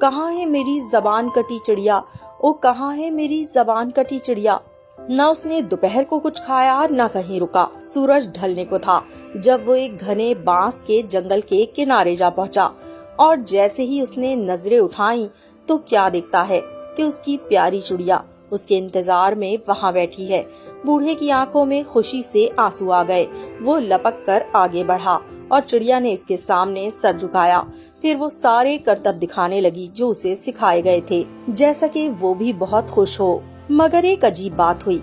کہاں ہے میری زبان کٹی چڑیا، او کہاں ہے میری زبان کٹی چڑیا۔ نہ اس نے دوپہر کو کچھ کھایا، نہ کہیں رکا۔ سورج ڈھلنے کو تھا جب وہ ایک گھنے بانس کے جنگل کے کنارے جا پہنچا، اور جیسے ہی اس نے نظریں اٹھائیں تو کیا دیکھتا ہے کہ اس کی پیاری چڑیا اس کے انتظار میں وہاں بیٹھی ہے۔ بوڑھے کی آنکھوں میں خوشی سے آنسو آ گئے۔ وہ لپک کر آگے بڑھا اور چڑیا نے اس کے سامنے سر جھکایا۔ پھر وہ سارے کرتب دکھانے لگی جو اسے سکھائے گئے تھے، جیسا کہ وہ بھی بہت خوش ہو۔ مگر ایک عجیب بات ہوئی،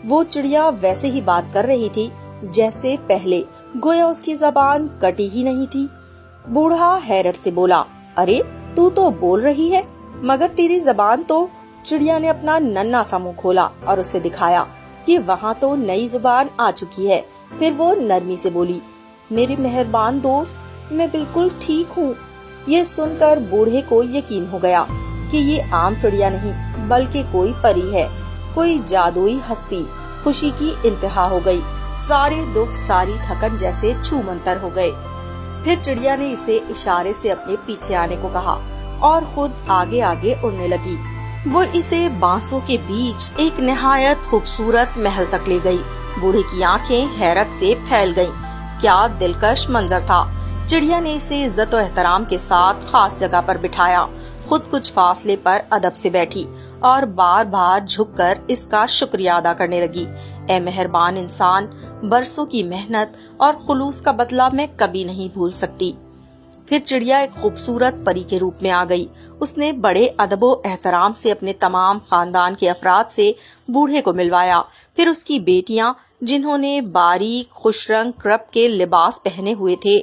وہ چڑیا ویسے ہی بات کر رہی تھی جیسے پہلے، گویا اس کی زبان کٹی ہی نہیں تھی۔ بوڑھا حیرت سے بولا، ارے تو بول رہی ہے مگر تیری زبان تو۔ چڑیا نے اپنا ننھا سا منہ کھولا اور اسے دکھایا کہ وہاں تو نئی زبان آ چکی ہے۔ پھر وہ نرمی سے بولی، میرے مہربان دوست، میں بالکل ٹھیک ہوں۔ یہ سن کر بوڑھے کو یقین ہو گیا کہ یہ عام چڑیا نہیں بلکہ کوئی پری ہے، کوئی جادوئی ہستی۔ خوشی کی انتہا ہو گئی، سارے دکھ ساری تھکن جیسے چھو منتر ہو گئے۔ پھر چڑیا نے اسے اشارے سے اپنے پیچھے آنے کو کہا اور خود آگے آگے اڑنے لگی۔ وہ اسے بانسوں کے بیچ ایک نہایت خوبصورت محل تک لے گئی۔ بوڑھے کی آنکھیں حیرت سے پھیل گئیں، کیا دلکش منظر تھا۔ چڑیا نے اسے عزت و احترام کے ساتھ خاص جگہ پر بٹھایا، خود کچھ فاصلے پر ادب سے بیٹھی اور بار بار جھک کر اس کا شکریہ ادا کرنے لگی۔ اے مہربان انسان، برسوں کی محنت اور خلوص کا بدلہ میں کبھی نہیں بھول سکتی۔ پھر چڑیا ایک خوبصورت پری کے روپ میں آ گئی۔ اس نے بڑے ادب و احترام سے اپنے تمام خاندان کے افراد سے بوڑھے کو ملوایا۔ پھر اس کی بیٹیاں، جنہوں نے باریک خوش رنگ کرپ کے لباس پہنے ہوئے تھے،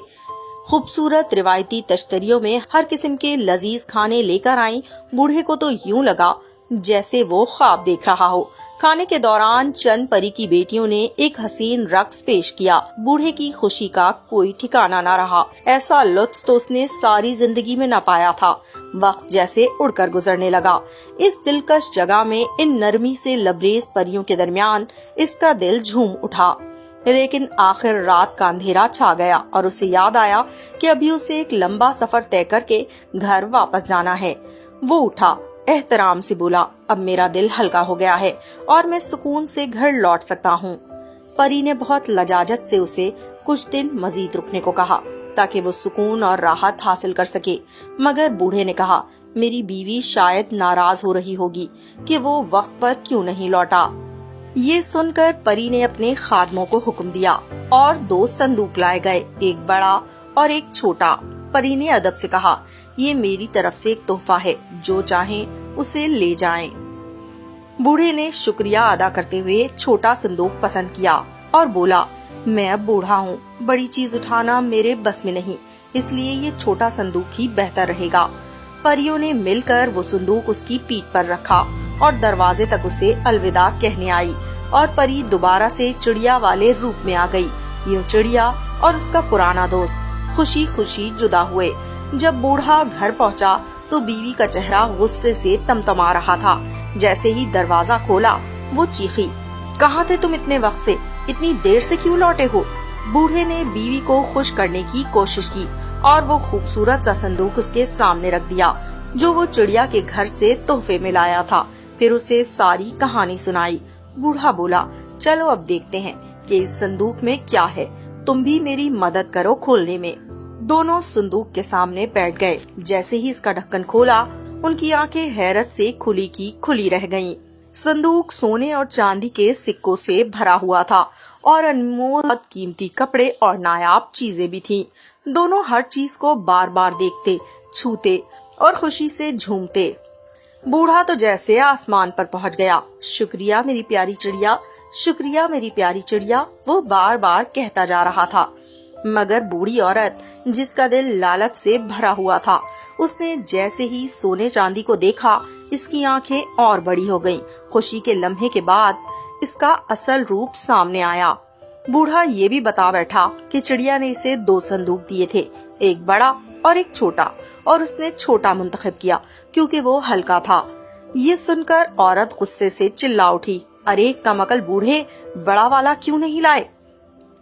خوبصورت روایتی تشتریوں میں ہر قسم کے لذیذ کھانے لے کر آئیں۔ بوڑھے کو تو یوں لگا جیسے وہ خواب دیکھ رہا ہو۔ کھانے کے دوران چند پری کی بیٹیوں نے ایک حسین رقص پیش کیا۔ بوڑھے کی خوشی کا کوئی ٹھکانہ نہ رہا۔ ایسا لطف تو اس نے ساری زندگی میں نہ پایا تھا۔ وقت جیسے اڑ کر گزرنے لگا۔ اس دلکش جگہ میں ان نرمی سے لبریز پریوں کے درمیان اس کا دل جھوم اٹھا۔ لیکن آخر رات کا اندھیرا چھا گیا اور اسے یاد آیا کہ ابھی اسے ایک لمبا سفر طے کر کے گھر واپس جانا ہے۔ وہ اٹھا، احترام سے بولا، اب میرا دل ہلکا ہو گیا ہے اور میں سکون سے گھر لوٹ سکتا ہوں۔ پری نے بہت لجاجت سے اسے کچھ دن مزید رکنے کو کہا تاکہ وہ سکون اور راحت حاصل کر سکے، مگر بوڑھے نے کہا، میری بیوی شاید ناراض ہو رہی ہوگی کہ وہ وقت پر کیوں نہیں لوٹا۔ یہ سن کر پری نے اپنے خادموں کو حکم دیا اور 2 صندوق لائے گئے، ایک بڑا اور ایک چھوٹا۔ پری نے ادب سے کہا، یہ میری طرف سے ایک تحفہ ہے، جو چاہیں اسے لے جائیں۔ بوڑھے نے شکریہ ادا کرتے ہوئے چھوٹا صندوق پسند کیا اور بولا، میں اب بوڑھا ہوں، بڑی چیز اٹھانا میرے بس میں نہیں، اس لیے یہ چھوٹا صندوق ہی بہتر رہے گا۔ پریوں نے مل کر وہ صندوق اس کی پیٹھ پر رکھا اور دروازے تک اسے الوداع کہنے آئی، اور پری دوبارہ سے چڑیا والے روپ میں آ گئی۔ یوں چڑیا اور اس کا پرانا دوست خوشی خوشی جدا ہوئے۔ جب بوڑھا گھر پہنچا تو بیوی کا چہرہ غصے سے تمتما رہا تھا۔ جیسے ہی دروازہ کھولا وہ چیخی، کہاں تھے تم اتنے وقت سے؟ اتنی دیر سے کیوں لوٹے ہو؟ بوڑھے نے بیوی کو خوش کرنے کی کوشش کی اور وہ خوبصورت سا صندوق اس کے سامنے رکھ دیا جو وہ چڑیا کے گھر سے تحفے میں لایا تھا۔ پھر اسے ساری کہانی سنائی۔ بوڑھا بولا، چلو اب دیکھتے ہیں کہ اس صندوق میں کیا ہے، تم بھی میری مدد کرو کھولنے میں۔ دونوں صندوق کے سامنے بیٹھ گئے۔ جیسے ہی اس کا ڈھکن کھولا ان کی آنکھیں حیرت سے کھلی کی کھلی رہ گئیں۔ صندوق سونے اور چاندی کے سکوں سے بھرا ہوا تھا اور انمول قیمتی کپڑے اور نایاب چیزیں بھی تھیں۔ دونوں ہر چیز کو بار بار دیکھتے، چھوتے اور خوشی سے جھومتے۔ بوڑھا تو جیسے آسمان پر پہنچ گیا۔ شکریہ میری پیاری چڑیا، شکریہ میری پیاری چڑیا، وہ بار بار کہتا جا رہا تھا۔ مگر بوڑھی عورت جس کا دل لالچ سے بھرا ہوا تھا، اس نے جیسے ہی سونے چاندی کو دیکھا اس کی آنکھیں اور بڑی ہو گئیں۔ خوشی کے لمحے کے بعد اس کا اصل روپ سامنے آیا۔ بوڑھا یہ بھی بتا بیٹھا کہ چڑیا نے اسے 2 صندوق دیے تھے، ایک بڑا اور ایک چھوٹا، اور اس نے چھوٹا منتخب کیا کیونکہ وہ ہلکا تھا۔ یہ سن کر عورت غصے سے چلا اٹھی، ارے کم عقل بوڑھے، بڑا والا کیوں نہیں لائے؟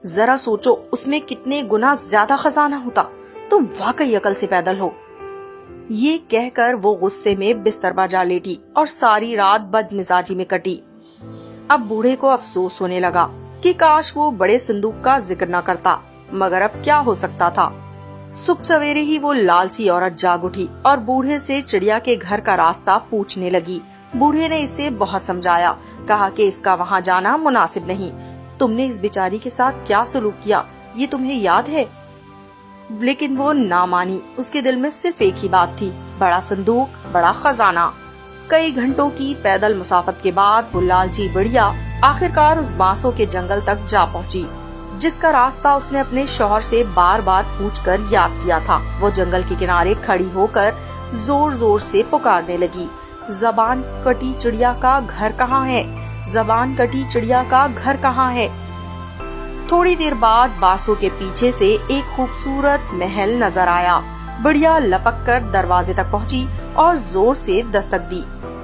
ذرا سوچو اس میں کتنے گنا زیادہ خزانہ ہوتا، تم واقعی عقل سے پیدل ہو۔ یہ کہہ کر وہ غصے میں بستر پر جا لیٹی اور ساری رات بدمزاجی میں کٹی۔ اب بوڑھے کو افسوس ہونے لگا کہ کاش وہ بڑے صندوق کا ذکر نہ کرتا، مگر اب کیا ہو سکتا تھا۔ صبح سویرے ہی وہ لالچی عورت جاگ اٹھی اور بوڑھے سے چڑیا کے گھر کا راستہ پوچھنے لگی۔ بوڑھے نے اسے بہت سمجھایا، کہا کہ اس کا وہاں جانا مناسب نہیں، تم نے اس بیچاری کے ساتھ کیا سلوک کیا یہ تمہیں یاد ہے؟ لیکن وہ نہ مانی۔ اس کے دل میں صرف ایک ہی بات تھی، بڑا صندوق، بڑا خزانہ۔ کئی گھنٹوں کی پیدل مسافت کے بعد وہ لالچی بڑھیا آخرکار اس بانسوں کے جنگل تک جا پہنچی، جس کا راستہ اس نے اپنے شوہر سے بار بار پوچھ کر یاد کیا تھا۔ وہ جنگل کے کنارے کھڑی ہو کر زور زور سے پکارنے لگی، زبان کٹی چڑیا کا گھر کہاں ہے؟ زبان کٹی چڑیا کا گھر کہاں ہے؟ تھوڑی دیر بعد بانسوں کے پیچھے سے ایک خوبصورت محل نظر آیا۔ بڑھیا لپک کر دروازے تک پہنچی اور زور سے دستک دی۔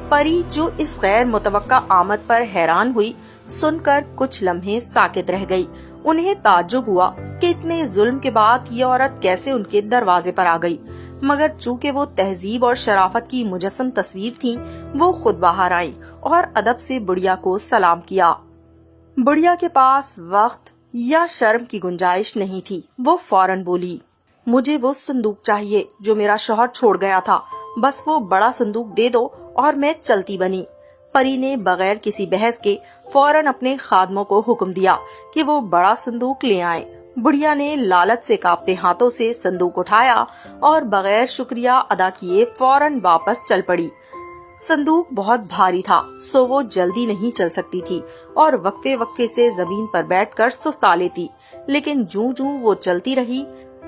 پری جو اس غیر متوقع آمد پر حیران ہوئی، سن کر کچھ لمحے ساکت رہ گئی۔ انہیں تعجب ہوا کہ اتنے ظلم کے بعد یہ عورت کیسے ان کے دروازے پر آ گئی، مگر چونکہ وہ تہذیب اور شرافت کی مجسم تصویر تھی، وہ خود باہر آئی اور ادب سے بڑھیا کو سلام کیا۔ بڑھیا کے پاس وقت یا شرم کی گنجائش نہیں تھی۔ وہ فوراً بولی، مجھے وہ صندوق چاہیے جو میرا شوہر چھوڑ گیا تھا، بس وہ بڑا صندوق دے دو اور میں چلتی بنی۔ پری نے بغیر کسی بحث کے فوراً اپنے خادموں کو حکم دیا کہ وہ بڑا صندوق لے آئیں۔ بڑھیا نے لالچ سے کانپتے ہاتھوں سے صندوق اٹھایا اور بغیر شکریہ ادا کیے فوراً واپس چل پڑی۔ صندوق بہت بھاری تھا، سو وہ جلدی نہیں چل سکتی تھی اور وقفے وقفے سے زمین پر بیٹھ کر سستا لیتی، لیکن جوں جوں وہ چلتی رہی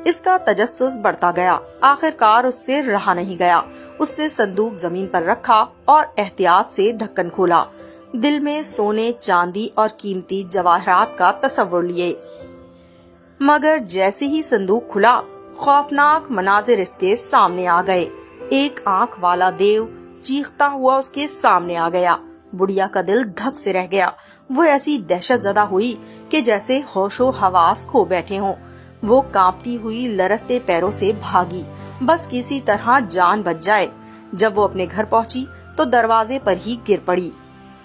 اس کا تجسس بڑھتا گیا۔ آخرکار اس سے رہا نہیں گیا۔ اس نے صندوق زمین پر رکھا اور احتیاط سے ڈھکن کھولا، دل میں سونے، چاندی اور قیمتی جواہرات کا تصور لیے۔ مگر جیسے ہی صندوق کھلا، خوفناک مناظر اس کے سامنے آ گئے۔ ایک آنکھ والا دیو چیختا ہوا اس کے سامنے آ گیا۔ بڑھیا کا دل دھک سے رہ گیا۔ وہ ایسی دہشت زدہ ہوئی کہ جیسے ہوش و حواس کھو بیٹھے ہوں۔ وہ کانپتی ہوئی لرزتے پیروں سے بھاگی، بس کسی طرح جان بچ جائے۔ جب وہ اپنے گھر پہنچی تو دروازے پر ہی گر پڑی۔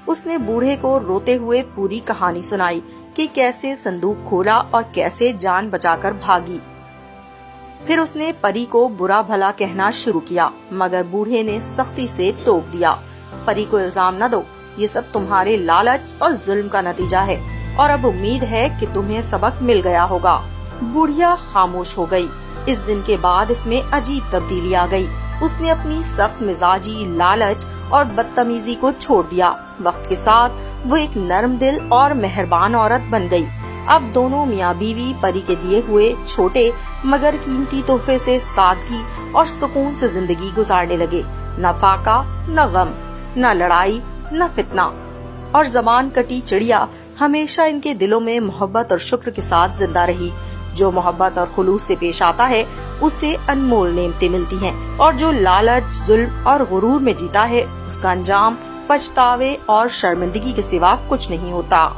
اس نے بوڑھے کو روتے ہوئے پوری کہانی سنائی کہ کیسے صندوق کھولا اور کیسے جان بچا کر بھاگی۔ پھر اس نے پری کو برا بھلا کہنا شروع کیا، مگر بوڑھے نے سختی سے ٹوک دیا، پری کو الزام نہ دو، یہ سب تمہارے لالچ اور ظلم کا نتیجہ ہے، اور اب امید ہے کہ تمہیں سبق مل گیا ہوگا۔ بوڑھیا خاموش ہو گئی۔ اس دن کے بعد اس میں عجیب تبدیلی آ گئی۔ اس نے اپنی سخت مزاجی، لالچ اور بدتمیزی کو چھوڑ دیا۔ وقت کے ساتھ وہ ایک نرم دل اور مہربان عورت بن گئی۔ اب دونوں میاں بیوی پری کے دیے ہوئے چھوٹے مگر قیمتی تحفے سے سادگی اور سکون سے زندگی گزارنے لگے۔ نہ فاقہ، نہ غم، نہ لڑائی، نہ فتنہ، اور زبان کٹی چڑیا ہمیشہ ان کے دلوں میں محبت اور شکر کے ساتھ زندہ رہی۔ جو محبت اور خلوص سے پیش آتا ہے اسے انمول نعمتیں ملتی ہیں، اور جو لالچ، ظلم اور غرور میں جیتا ہے اس کا انجام پچھتاوے اور شرمندگی کے سوا کچھ نہیں ہوتا۔